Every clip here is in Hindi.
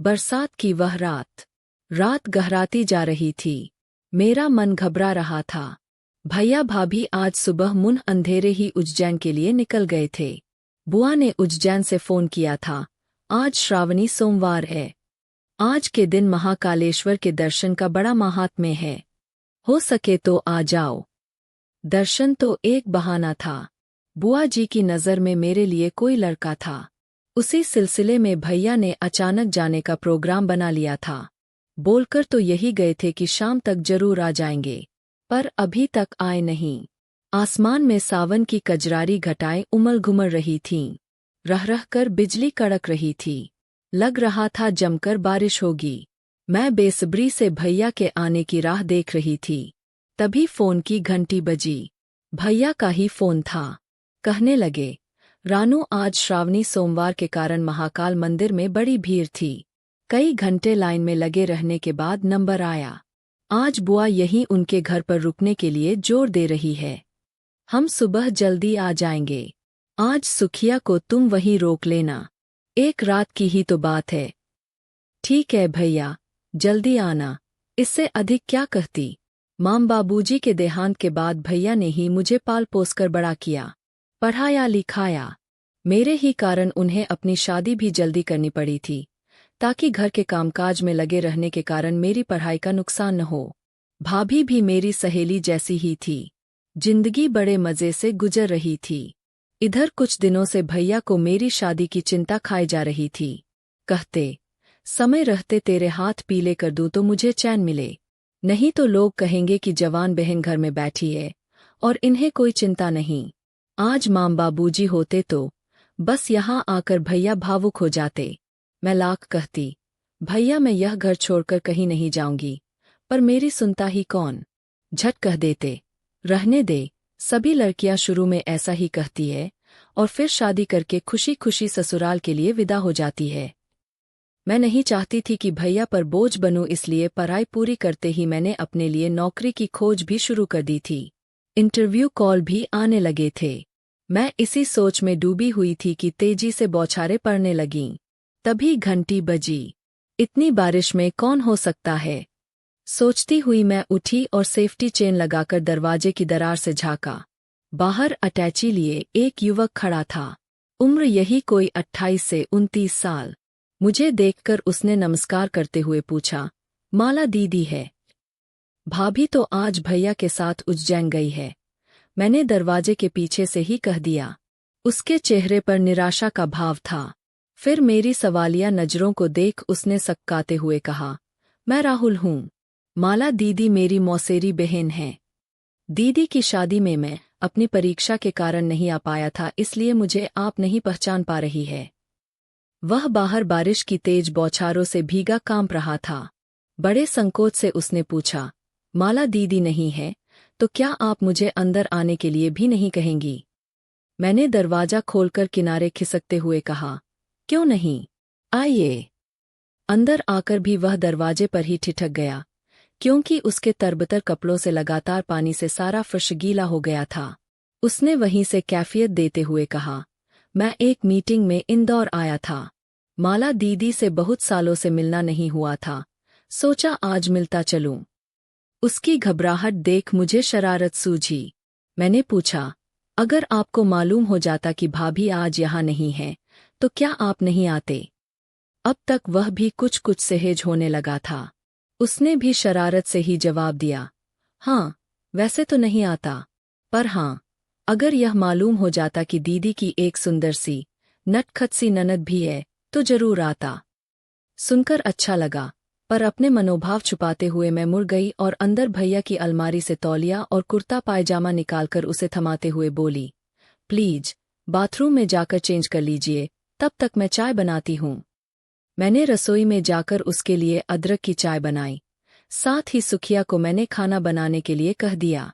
बरसात की वह रात। रात गहराती जा रही थी। मेरा मन घबरा रहा था। भैया भाभी आज सुबह मुन अंधेरे ही उज्जैन के लिए निकल गए थे। बुआ ने उज्जैन से फोन किया था। आज श्रावणी सोमवार है। आज के दिन महाकालेश्वर के दर्शन का बड़ा महात्म्य है। हो सके तो आ जाओ। दर्शन तो एक बहाना था। बुआ जी की नज़र में मेरे लिए कोई लड़का था। उसी सिलसिले में भैया ने अचानक जाने का प्रोग्राम बना लिया था। बोलकर तो यही गए थे कि शाम तक जरूर आ जाएंगे, पर अभी तक आए नहीं। आसमान में सावन की कजरारी घटाएं उमल घुमर रही थीं। रह रह कर बिजली कड़क रही थी। लग रहा था जमकर बारिश होगी। मैं बेसब्री से भैया के आने की राह देख रही थी। तभी फोन की घंटी बजी। भैया का ही फोन था। कहने लगे, रानू, आज श्रावणी सोमवार के कारण महाकाल मंदिर में बड़ी भीड़ थी। कई घंटे लाइन में लगे रहने के बाद नंबर आया। आज बुआ यहीं उनके घर पर रुकने के लिए जोर दे रही है। हम सुबह जल्दी आ जाएंगे। आज सुखिया को तुम वहीं रोक लेना। एक रात की ही तो बात है। ठीक है भैया, जल्दी आना। इससे अधिक क्या कहती। माम बाबूजी के देहांत के बाद भैया ने ही मुझे पाल पोस कर बड़ा किया, पढ़ाया लिखाया। मेरे ही कारण उन्हें अपनी शादी भी जल्दी करनी पड़ी थी, ताकि घर के कामकाज में लगे रहने के कारण मेरी पढ़ाई का नुकसान न हो। भाभी भी मेरी सहेली जैसी ही थी। जिंदगी बड़े मजे से गुजर रही थी। इधर कुछ दिनों से भैया को मेरी शादी की चिंता खाई जा रही थी। कहते, समय रहते तेरे हाथ पीले कर दूं तो मुझे चैन मिले, नहीं तो लोग कहेंगे कि जवान बहन घर में बैठी है और इन्हें कोई चिंता नहीं। आज माम बाबूजी होते तो बस यहाँ आकर भैया भावुक हो जाते। मैं लाख कहती, भैया मैं यह घर छोड़कर कहीं नहीं जाऊंगी, पर मेरी सुनता ही कौन। झट कह देते, रहने दे। सभी लड़कियां शुरू में ऐसा ही कहती है और फिर शादी करके खुशी खुशी ससुराल के लिए विदा हो जाती है। मैं नहीं चाहती थी कि भैया पर बोझ बनूं, इसलिए पढ़ाई पूरी करते ही मैंने अपने लिए नौकरी की खोज भी शुरू कर दी थी। इंटरव्यू कॉल भी आने लगे थे। मैं इसी सोच में डूबी हुई थी कि तेजी से बौछारें पड़ने लगीं। तभी घंटी बजी। इतनी बारिश में कौन हो सकता है, सोचती हुई मैं उठी और सेफ्टी चेन लगाकर दरवाजे की दरार से झांका। बाहर अटैची लिए एक युवक खड़ा था। उम्र यही कोई 28 से 29 साल। मुझे देखकर उसने नमस्कार करते हुए पूछा, माला दीदी है? भाभी तो आज भैया के साथ उज्जैन गई है, मैंने दरवाजे के पीछे से ही कह दिया। उसके चेहरे पर निराशा का भाव था। फिर मेरी सवालिया नजरों को देख उसने सक्काते हुए कहा, मैं राहुल हूँ। माला दीदी मेरी मौसेरी बहन है। दीदी की शादी में मैं अपनी परीक्षा के कारण नहीं आ पाया था, इसलिए मुझे आप नहीं पहचान पा रही है। वह बाहर बारिश की तेज बौछारों से भीगा कांप रहा था। बड़े संकोच से उसने पूछा, माला दीदी नहीं है तो क्या आप मुझे अंदर आने के लिए भी नहीं कहेंगी? मैंने दरवाजा खोलकर किनारे खिसकते हुए कहा, क्यों नहीं, आइए। अंदर आकर भी वह दरवाजे पर ही ठिठक गया, क्योंकि उसके तरबतर कपड़ों से लगातार पानी से सारा फर्श गीला हो गया था। उसने वहीं से कैफियत देते हुए कहा, मैं एक मीटिंग में इंदौर आया था। माला दीदी से बहुत सालों से मिलना नहीं हुआ था, सोचा आज मिलता चलूं। उसकी घबराहट देख मुझे शरारत सूझी। मैंने पूछा, अगर आपको मालूम हो जाता कि भाभी आज यहाँ नहीं है तो क्या आप नहीं आते? अब तक वह भी कुछ कुछ सहज होने लगा था। उसने भी शरारत से ही जवाब दिया, हाँ, वैसे तो नहीं आता, पर हाँ, अगर यह मालूम हो जाता कि दीदी की एक सुंदर सी नटखट सी ननद भी है तो जरूर आता। सुनकर अच्छा लगा, पर अपने मनोभाव छुपाते हुए मैं मुड़ गई और अंदर भैया की अलमारी से तौलिया और कुर्ता पायजामा निकालकर उसे थमाते हुए बोली, प्लीज बाथरूम में जाकर चेंज कर लीजिए, तब तक मैं चाय बनाती हूँ। मैंने रसोई में जाकर उसके लिए अदरक की चाय बनाई। साथ ही सुखिया को मैंने खाना बनाने के लिए कह दिया।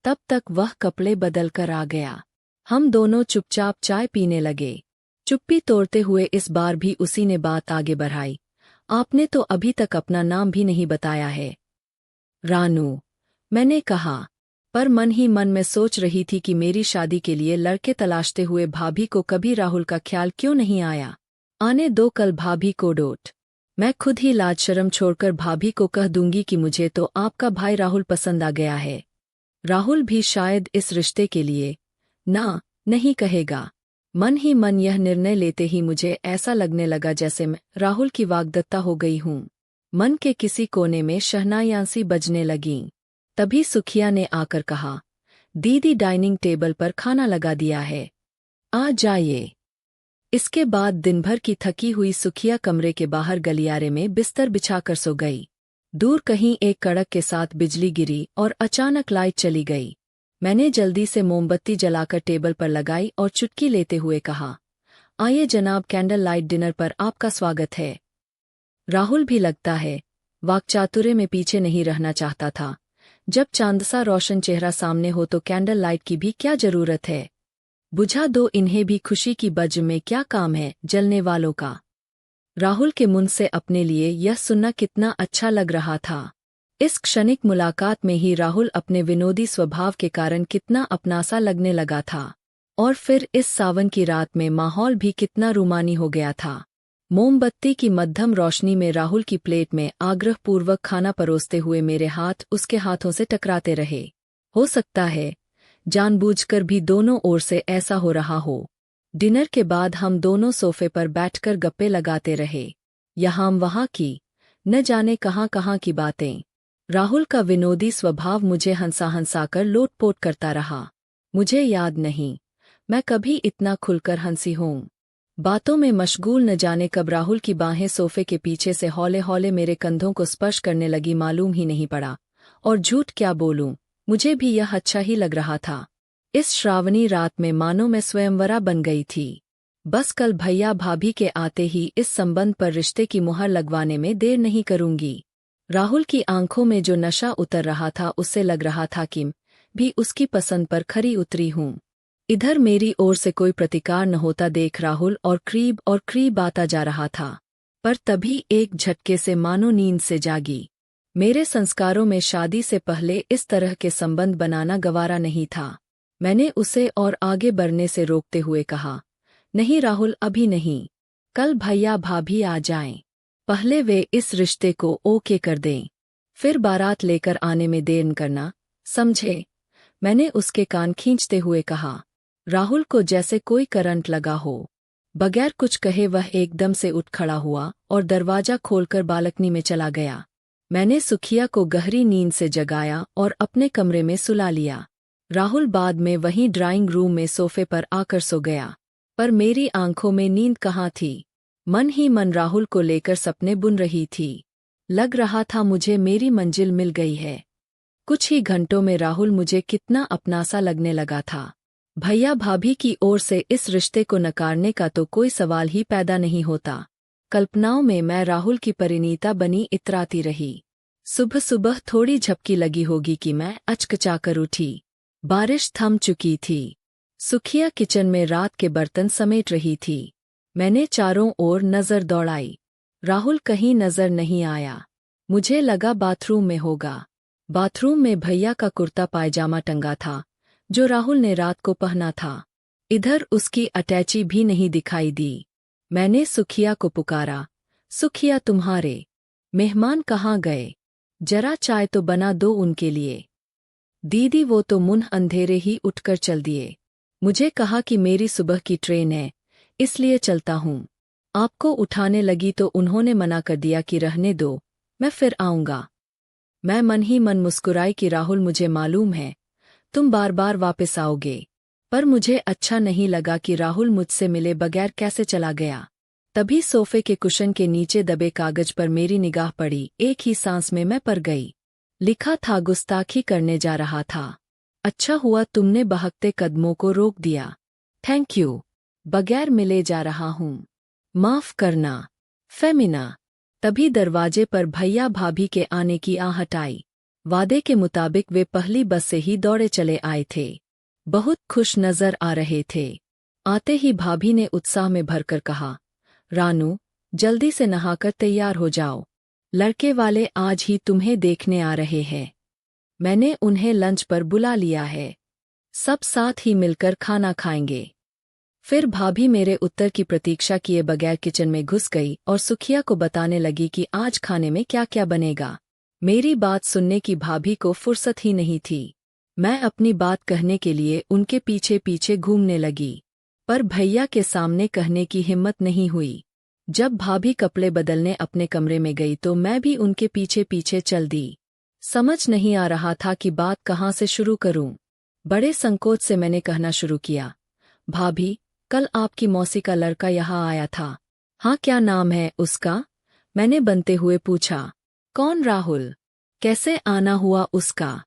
तब तक वह कपड़े बदल कर आ गया। हम दोनों चुपचाप चाय पीने लगे। चुप्पी तोड़ते हुए इस बार भी उसी ने बात आगे बढ़ाई, आपने तो अभी तक अपना नाम भी नहीं बताया है। रानू, मैंने कहा, पर मन ही मन में सोच रही थी कि मेरी शादी के लिए लड़के तलाशते हुए भाभी को कभी राहुल का ख्याल क्यों नहीं आया। आने दो कल भाभी को डोट। मैं खुद ही लाज शर्म छोड़कर भाभी को कह दूंगी कि मुझे तो आपका भाई राहुल पसंद आ गया है। राहुल भी शायद इस रिश्ते के लिए ना नहीं कहेगा। मन ही मन यह निर्णय लेते ही मुझे ऐसा लगने लगा जैसे मैं राहुल की वाग्दत्ता हो गई हूँ। मन के किसी कोने में शहनायांसी बजने लगीं। तभी सुखिया ने आकर कहा, दीदी डाइनिंग टेबल पर खाना लगा दिया है, आ जाइए। इसके बाद दिन भर की थकी हुई सुखिया कमरे के बाहर गलियारे में बिस्तर बिछाकर सो गई। दूर कहीं एक कड़क के साथ बिजली गिरी और अचानक लाइट चली गई। मैंने जल्दी से मोमबत्ती जलाकर टेबल पर लगाई और चुटकी लेते हुए कहा, आइए जनाब, कैंडल लाइट डिनर पर आपका स्वागत है। राहुल भी लगता है वाक्चातुर्य में पीछे नहीं रहना चाहता था। जब चांदसा रोशन चेहरा सामने हो तो कैंडल लाइट की भी क्या जरूरत है, बुझा दो इन्हें भी, खुशी की बज में क्या काम है जलने वालों का। राहुल के मुंह से अपने लिए यह सुनना कितना अच्छा लग रहा था। इस क्षणिक मुलाकात में ही राहुल अपने विनोदी स्वभाव के कारण कितना अपनासा लगने लगा था। और फिर इस सावन की रात में माहौल भी कितना रूमानी हो गया था। मोमबत्ती की मध्यम रोशनी में राहुल की प्लेट में आग्रहपूर्वक खाना परोसते हुए मेरे हाथ उसके हाथों से टकराते रहे। हो सकता है जानबूझकर भी दोनों ओर से ऐसा हो रहा हो। डिनर के बाद हम दोनों सोफे पर बैठकर गप्पे लगाते रहे, यहाँ वहाँ की न जाने कहाँ की बातें। राहुल का विनोदी स्वभाव मुझे हंसाकर लोटपोट करता रहा। मुझे याद नहीं मैं कभी इतना खुलकर हंसी हूँ। बातों में मशगूल न जाने कब राहुल की बाहें सोफे के पीछे से हौले हौले मेरे कंधों को स्पर्श करने लगी, मालूम ही नहीं पड़ा। और झूठ क्या बोलूं, मुझे भी यह अच्छा ही लग रहा था। इस श्रावणी रात में मानो मैं स्वयंवरा बन गई थी। बस कल भैया भाभी के आते ही इस संबंध पर रिश्ते की मुहर लगवाने में देर नहीं करूंगी। राहुल की आंखों में जो नशा उतर रहा था उससे लग रहा था कि भी उसकी पसंद पर खरी उतरी हूँ। इधर मेरी ओर से कोई प्रतिकार न होता देख राहुल और करीब आता जा रहा था। पर तभी एक झटके से मानो नींद से जागी। मेरे संस्कारों में शादी से पहले इस तरह के संबंध बनाना गवारा नहीं था। मैंने उसे और आगे बढ़ने से रोकते हुए कहा, नहीं राहुल, अभी नहीं, कल भैया भाभी आ जाएं। पहले वे इस रिश्ते को ओके कर दें, फिर बारात लेकर आने में देर न करना, समझे? मैंने उसके कान खींचते हुए कहा। राहुल को जैसे कोई करंट लगा हो। बगैर कुछ कहे वह एकदम से उठ खड़ा हुआ और दरवाजा खोलकर बालकनी में चला गया। मैंने सुखिया को गहरी नींद से जगाया और अपने कमरे में सुला लिया। राहुल बाद में वहीं ड्राइंग रूम में सोफे पर आकर सो गया। पर मेरी आंखों में नींद कहाँ थी। मन ही मन राहुल को लेकर सपने बुन रही थी। लग रहा था मुझे मेरी मंजिल मिल गई है। कुछ ही घंटों में राहुल मुझे कितना अपनासा लगने लगा था। भैया भाभी की ओर से इस रिश्ते को नकारने का तो कोई सवाल ही पैदा नहीं होता। कल्पनाओं में मैं राहुल की परिणीता बनी इतराती रही। सुबह सुबह थोड़ी झपकी लगी होगी कि मैं अचकचाकर उठी। बारिश थम चुकी थी। सुखिया किचन में रात के बर्तन समेट रही थी। मैंने चारों ओर नजर दौड़ाई। राहुल कहीं नजर नहीं आया। मुझे लगा बाथरूम में होगा। बाथरूम में भैया का कुर्ता पायजामा टंगा था जो राहुल ने रात को पहना था। इधर उसकी अटैची भी नहीं दिखाई दी। मैंने सुखिया को पुकारा, सुखिया तुम्हारे मेहमान कहाँ गए? जरा चाय तो बना दो उनके लिए। दीदी वो तो मुन्ह अंधेरे ही उठकर चल दिए। मुझे कहा कि मेरी सुबह की ट्रेन है इसलिए चलता हूँ। आपको उठाने लगी तो उन्होंने मना कर दिया कि रहने दो, मैं फिर आऊँगा। मैं मन ही मन मुस्कुराई कि राहुल, मुझे मालूम है तुम बार बार वापस आओगे। पर मुझे अच्छा नहीं लगा कि राहुल मुझसे मिले बगैर कैसे चला गया। तभी सोफे के कुशन के नीचे दबे कागज पर मेरी निगाह पड़ी। एक ही सांस में मैं पर गई। लिखा था, गुस्ताखी करने जा रहा था। अच्छा हुआ तुमने बहकते कदमों को रोक दिया। Thank you. बगैर मिले जा रहा हूँ। माफ करना, फेमिना। तभी दरवाजे पर भैया भाभी के आने की आहट आई। वादे के मुताबिक वे पहली बस से ही दौड़े चले आए थे। बहुत खुश नजर आ रहे थे। आते ही भाभी ने उत्साह में भरकर कहा, रानू जल्दी से नहाकर तैयार हो जाओ, लड़के वाले आज ही तुम्हें देखने आ रहे हैं। मैंने उन्हें लंच पर बुला लिया है। सब साथ ही मिलकर खाना खाएंगे। फिर भाभी मेरे उत्तर की प्रतीक्षा किए बगैर किचन में घुस गई और सुखिया को बताने लगी कि आज खाने में क्या क्या बनेगा। मेरी बात सुनने की भाभी को फुर्सत ही नहीं थी। मैं अपनी बात कहने के लिए उनके पीछे पीछे घूमने लगी, पर भैया के सामने कहने की हिम्मत नहीं हुई। जब भाभी कपड़े बदलने अपने कमरे में गई तो मैं भी उनके पीछे पीछे चल दी। समझ नहीं आ रहा था कि बात कहाँ से शुरू करूं। बड़े संकोच से मैंने कहना शुरू किया, भाभी, कल आपकी मौसी का लड़का यहाँ आया था। हाँ, क्या नाम है उसका? मैंने बनते हुए पूछा। कौन, राहुल? कैसे आना हुआ उसका?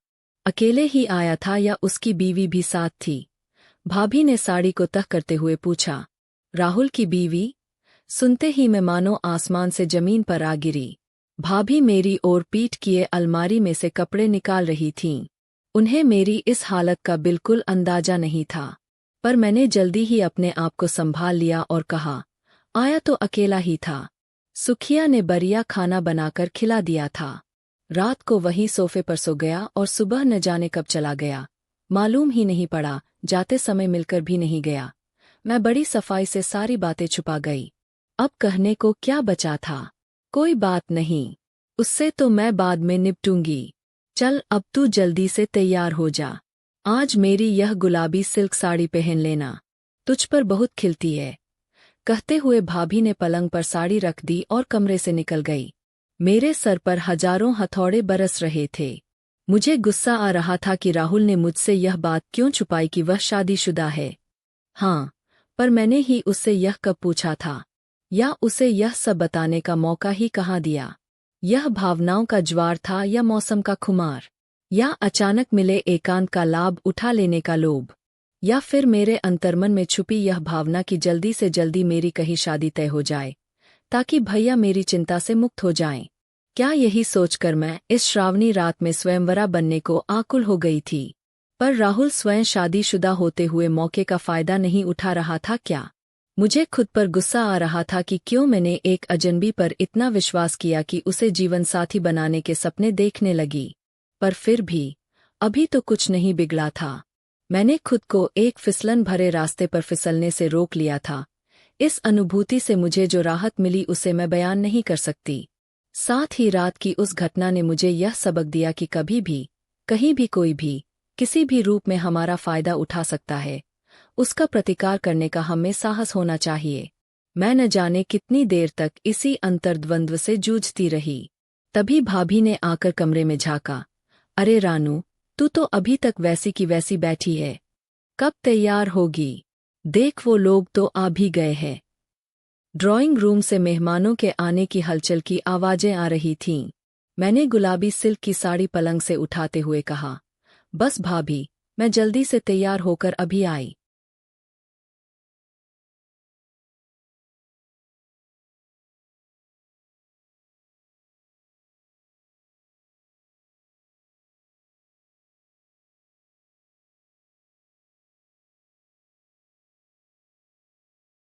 अकेले ही आया था या उसकी बीवी भी साथ थी? भाभी ने साड़ी को तह करते हुए पूछा। राहुल की बीवी? सुनते ही मैं मानो आसमान से जमीन पर आ गिरी। भाभी मेरी ओर पीठ किए अलमारी में से कपड़े निकाल रही थीं। उन्हें मेरी इस हालत का बिल्कुल अंदाजा नहीं था, पर मैंने जल्दी ही अपने आप को संभाल लिया और कहा, आया तो अकेला ही था। सुखिया ने बढ़िया खाना बनाकर खिला दिया था। रात को वहीं सोफे पर सो गया और सुबह न जाने कब चला गया। मालूम ही नहीं पड़ा, जाते समय मिलकर भी नहीं गया। मैं बड़ी सफाई से सारी बातें छुपा गई। अब कहने को क्या बचा था? कोई बात नहीं, उससे तो मैं बाद में निपटूंगी। चल अब तू जल्दी से तैयार हो जा। आज मेरी यह गुलाबी सिल्क साड़ी पहन लेना, तुझ पर बहुत खिलती है। कहते हुए भाभी ने पलंग पर साड़ी रख दी और कमरे से निकल गई। मेरे सर पर हजारों हथौड़े बरस रहे थे। मुझे गुस्सा आ रहा था कि राहुल ने मुझसे यह बात क्यों छुपाई कि वह शादीशुदा है। हाँ, पर मैंने ही उससे यह कब पूछा था, या उसे यह सब बताने का मौका ही कहाँ दिया? यह भावनाओं का ज्वार था या मौसम का खुमार, या अचानक मिले एकांत का लाभ उठा लेने का लोभ, या फिर मेरे अंतर्मन में छुपी यह भावना कि जल्दी से जल्दी मेरी कहीं शादी तय हो जाए ताकि भैया मेरी चिंता से मुक्त हो जाएं। क्या यही सोचकर मैं इस श्रावणी रात में स्वयंवरा बनने को आकुल हो गई थी? पर राहुल स्वयं शादीशुदा होते हुए मौके का फायदा नहीं उठा रहा था क्या? मुझे खुद पर गुस्सा आ रहा था कि क्यों मैंने एक अजनबी पर इतना विश्वास किया कि उसे जीवनसाथी बनाने के सपने देखने लगी। पर फिर भी अभी तो कुछ नहीं बिगड़ा था। मैंने खुद को एक फिसलन भरे रास्ते पर फिसलने से रोक लिया था। इस अनुभूति से मुझे जो राहत मिली उसे मैं बयान नहीं कर सकती। साथ ही रात की उस घटना ने मुझे यह सबक दिया कि कभी भी, कहीं भी, कोई भी, किसी भी रूप में हमारा फायदा उठा सकता है। उसका प्रतिकार करने का हमें साहस होना चाहिए। मैं न जाने कितनी देर तक इसी अंतर्द्वंद्व से जूझती रही। तभी भाभी ने आकर कमरे में झाँका। अरे रानू, तू तो अभी तक वैसी की वैसी बैठी है, कब तैयार होगी? देख, वो लोग तो आ भी गए हैं। ड्राइंग रूम से मेहमानों के आने की हलचल की आवाजें आ रही थीं। मैंने गुलाबी सिल्क की साड़ी पलंग से उठाते हुए कहा, बस भाभी, मैं जल्दी से तैयार होकर अभी आई।